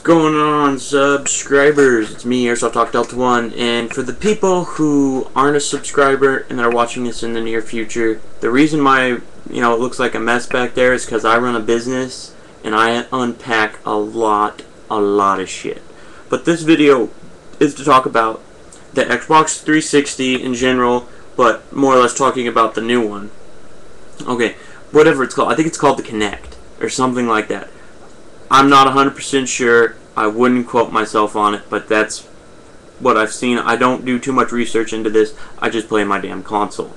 going on, subscribers? It's me, AirSofttalk Delta 1, and for the people who aren't a subscriber and are watching this in the near future, the reason my, it looks like a mess back there is because I run a business and I unpack a lot of shit. But this video is to talk about the Xbox 360 in general, but more or less talking about the new one. Okay, whatever it's called. I think it's called the Kinect or something like that. I'm not 100% sure. I wouldn't quote myself on it, but that's what I've seen. I don't do too much research into this. I just play my damn console.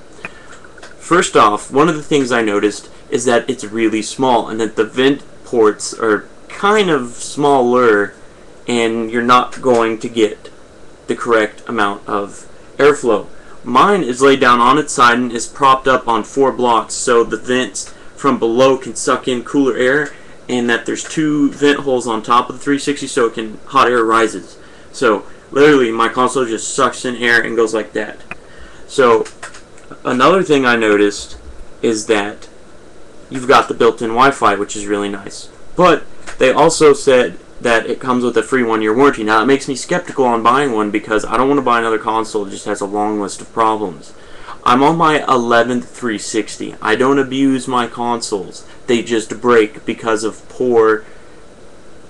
First off, one of the things I noticed is that it's really small and that the vent ports are kind of smaller and you're not going to get the correct amount of airflow. Mine is laid down on its side and is propped up on 4 blocks so the vents from below can suck in cooler air, and that there's 2 vent holes on top of the 360 so hot air rises. So literally my console just sucks in air and goes like that. So another thing I noticed is that you've got the built-in Wi-Fi, which is really nice. But they also said that it comes with a free 1-year warranty. Now it makes me skeptical on buying one because I don't want to buy another console that just has a long list of problems. I'm on my 11th 360. I don't abuse my consoles. They just break because of poor,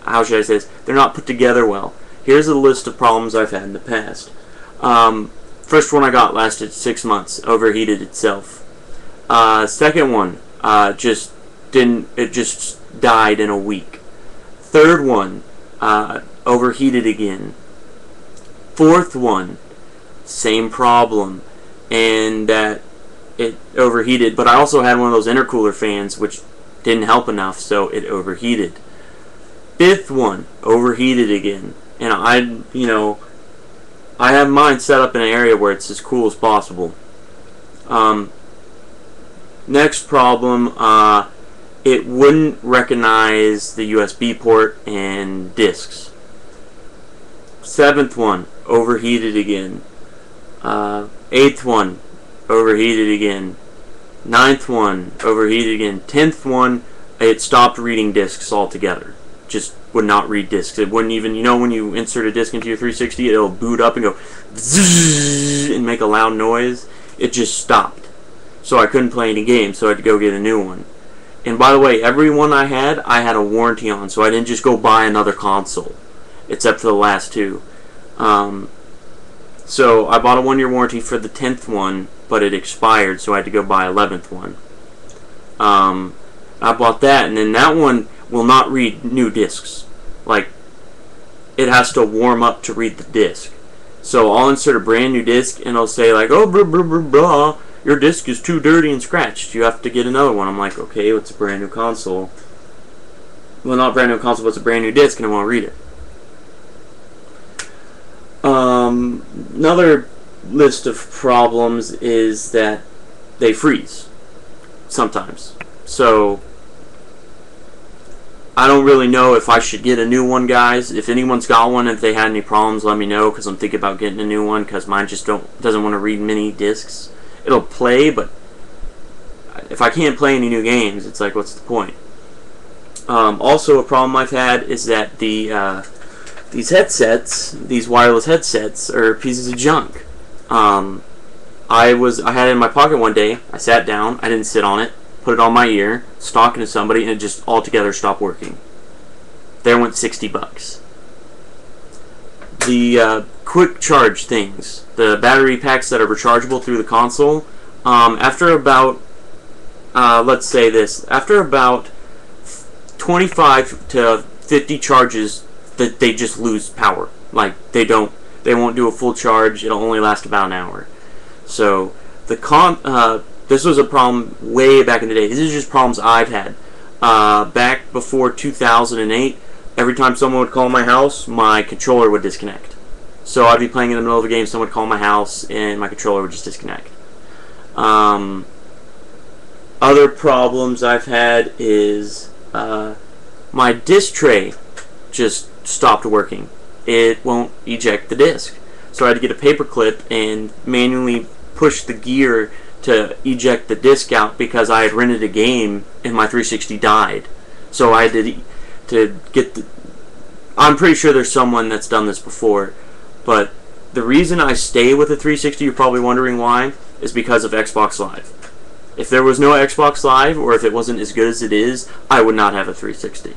how should I say this? They're not put together well. Here's a list of problems I've had in the past. First one I got lasted 6 months, overheated itself. Second one, just died in a week. Third one, overheated again. Fourth one, same problem, and that it overheated, but I also had one of those intercooler fans which didn't help enough, so it overheated. Fifth one, overheated again, and I have mine set up in an area where it's as cool as possible. Next problem, it wouldn't recognize the USB port and discs. Seventh one, overheated again. Eighth one, overheated again. Ninth one, overheated again. 10th one, it stopped reading discs altogether. Just would not read discs. It wouldn't even, when you insert a disc into your 360, it'll boot up and go zzz and make a loud noise. It just stopped. So I couldn't play any games, so I had to go get a new one. And by the way, every one I had a warranty on, so I didn't just go buy another console, except for the last 2. So I bought a 1-year warranty for the 10th one, but it expired, so I had to go buy 11th one. I bought that, and then that one will not read new discs. Like, it has to warm up to read the disc. So I'll insert a brand new disc, and it'll say like, oh, blah, blah, blah, blah, your disc is too dirty and scratched. You have to get another one. I'm like, okay, it's a brand new console. Well, not a brand new console, but it's a brand new disc, and I won't read it. Another list of problems is that they freeze sometimes. So I don't really know if I should get a new one, guys. If anyone's got one, if they had any problems, let me know, because I'm thinking about getting a new one, because mine just doesn't want to read many discs. It'll play, but if I can't play any new games, it's like, what's the point? Also, a problem I've had is that these headsets, these wireless headsets, are pieces of junk. I had it in my pocket one day. I sat down. I didn't sit on it. Put it on my ear, was talking to somebody, and it just altogether stopped working. There went $60. The quick charge things, the battery packs that are rechargeable through the console, after about, let's say this, after about 25 to 50 charges, that they just lose power. Like, they won't do a full charge. It'll only last about an hour. So this was a problem way back in the day. These are just problems I've had. Back before 2008, every time someone would call my house, my controller would disconnect. So I'd be playing in the middle of a game, someone would call my house, and my controller would just disconnect. Other problems I've had is my disc tray just stopped working. It won't eject the disc. So I had to get a paper clip and manually push the gear to eject the disc out because I had rented a game and my 360 died. So I had to get I'm pretty sure there's someone that's done this before, but the reason I stay with a 360, you're probably wondering why, is because of Xbox Live. If there was no Xbox Live, or if it wasn't as good as it is, I would not have a 360.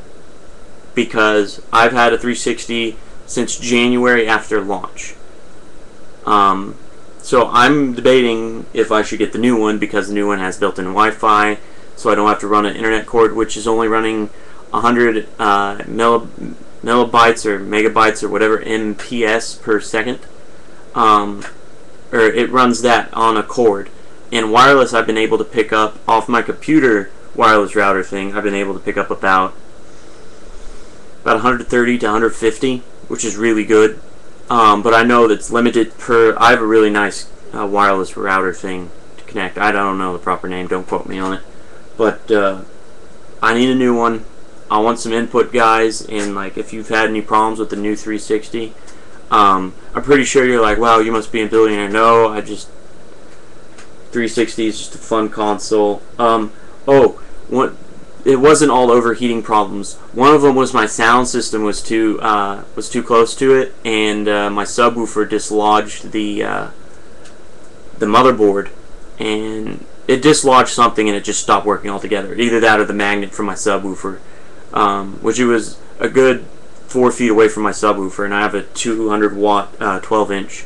Because I've had a 360 since January after launch. So I'm debating if I should get the new one, because the new one has built-in Wi-Fi, so I don't have to run an internet cord, which is only running 100 millibytes or megabytes or whatever MPS per second. Or it runs that on a cord. And wireless, I've been able to pick up off my computer wireless router thing. I've been able to pick up about 130 to 150, which is really good. But I know that's limited per. I have a really nice wireless router thing to connect. I don't know the proper name. Don't quote me on it. But I need a new one. I want some input, guys. And like, if you've had any problems with the new 360, I'm pretty sure you're like, wow, you must be a billionaire. No, 360 is just a fun console. It wasn't all overheating problems. One of them was my sound system was too close to it, and my subwoofer dislodged the motherboard, and it dislodged something, and it just stopped working altogether. Either that or the magnet from my subwoofer, which it was a good 4 feet away from my subwoofer, and I have a 200 watt 12-inch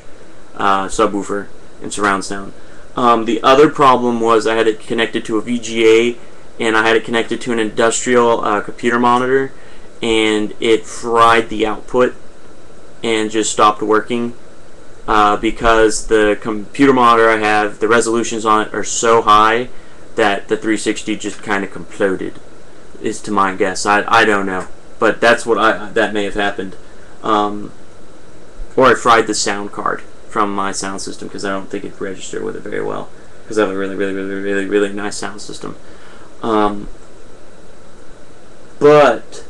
subwoofer in surround sound. The other problem was I had it connected to a VGA, and I had it connected to an industrial computer monitor, and it fried the output and just stopped working because the computer monitor I have, the resolutions on it are so high that the 360 just kind of imploded, is to my guess. I don't know, but that's what that may have happened. Or I fried the sound card from my sound system, because I don't think it registered with it very well, because I have a really nice sound system. But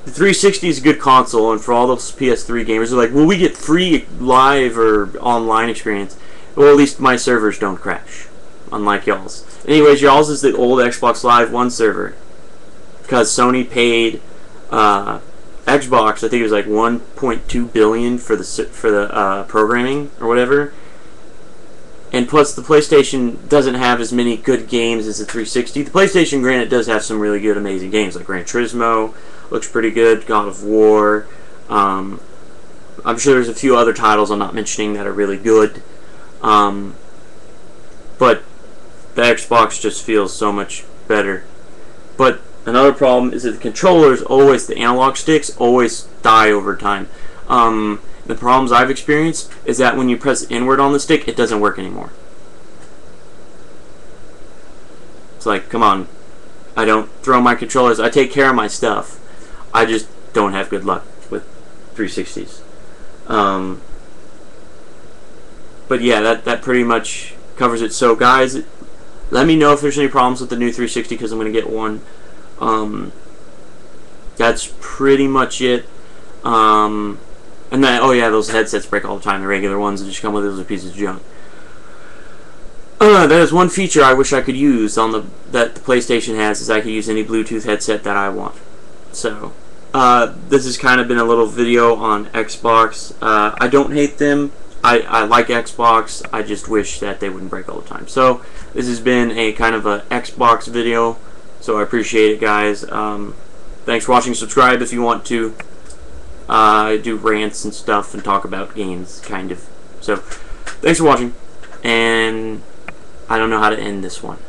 the 360 is a good console, and for all those PS3 gamers, they're like, well, we get free live or online experience. Well, at least my servers don't crash, unlike y'all's. Anyways, y'all's is the old Xbox Live 1 server, because Sony paid Xbox, I think it was like $1.2 billion for the programming or whatever. And plus, the PlayStation doesn't have as many good games as the 360. The PlayStation, granted, does have some really good, amazing games, like Gran Turismo, looks pretty good, God of War. I'm sure there's a few other titles I'm not mentioning that are really good. But the Xbox just feels so much better. But another problem is that the controllers the analog sticks always die over time. The problems I've experienced is that when you press inward on the stick, it doesn't work anymore. It's like, come on. I don't throw my controllers. I take care of my stuff. I just don't have good luck with 360s. But yeah, that pretty much covers it. So guys, let me know if there's any problems with the new 360, because I'm going to get one. That's pretty much it. And then, oh yeah, those headsets break all the time. The regular ones that just come with it, those are pieces of junk. That is one feature I wish I could use on that the PlayStation has, is I could use any Bluetooth headset that I want. So, this has kind of been a little video on Xbox. I don't hate them. I like Xbox. I just wish that they wouldn't break all the time. So, this has been a kind of a Xbox video. So, I appreciate it, guys. Thanks for watching. Subscribe if you want to. I do rants and stuff and talk about games, kind of. So, thanks for watching, and I don't know how to end this one.